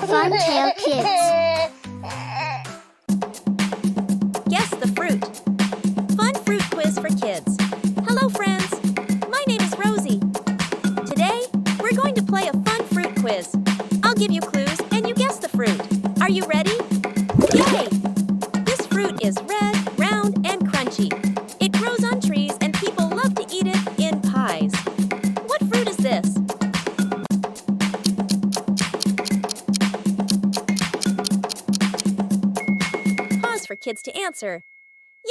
Fun Tail Kids. Guess the fruit. Fun fruit quiz for kids. Hello, friends. My name is Rosie. Today, we're going to play a fun fruit quiz. I'll give you clues and you guess the fruit. Are you ready? Yay! This fruit is red, round, and crunchy. It grows on trees and people love to eat it in pies. What fruit is this? Pause for kids to answer.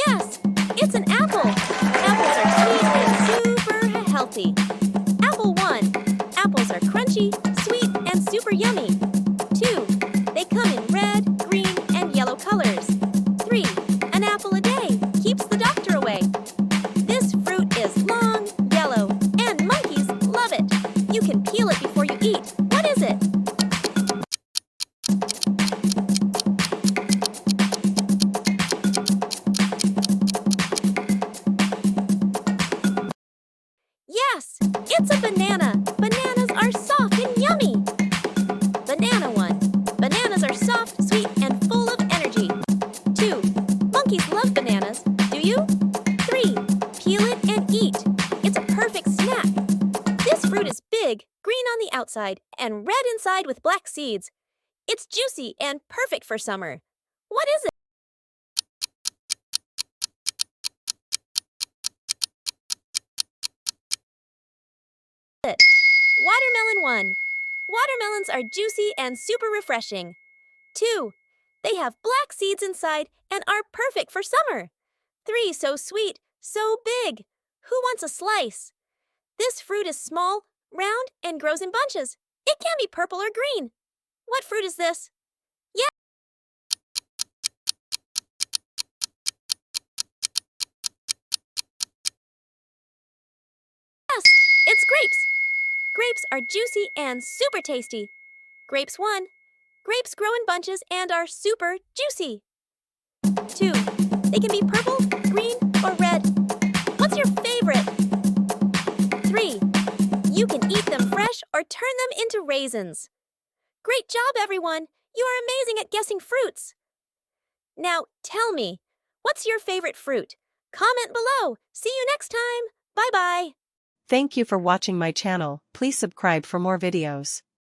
Yes, it's an apple. Apples are sweet and super healthy. Apple 1. Apples are crunchy, sweet, and super yummy. 2. They come in red, green, and yellow colors. 3. An apple a day keeps the doctor away. This fruit is long, yellow, and monkeys love it. You can peel it before you eat. What is it? Yes, it's a banana. Bananas are soft and yummy. Banana 1. Bananas are soft, sweet, and full of energy. 2. Monkeys love bananas. Do you? 3. Peel it and eat. It's a perfect snack. This fruit is big, green on the outside, and red inside with black seeds. It's juicy and perfect for summer. What is it? Watermelon 1. Watermelons are juicy and super refreshing. 2. They have black seeds inside and are perfect for summer. 3. So sweet, so big. Who wants a slice? This fruit is small, round, and grows in bunches. It can be purple or green. What fruit is this? Yes, it's grapes. Grapes are juicy and super tasty. Grapes 1. Grapes grow in bunches and are super juicy. 2. They can be purple, green, or red. What's your favorite? 3. You can eat them fresh or turn them into raisins. Great job, everyone! You are amazing at guessing fruits. Now, tell me, what's your favorite fruit? Comment below. See you next time. Bye-bye. Thank you for watching my channel. Please subscribe for more videos.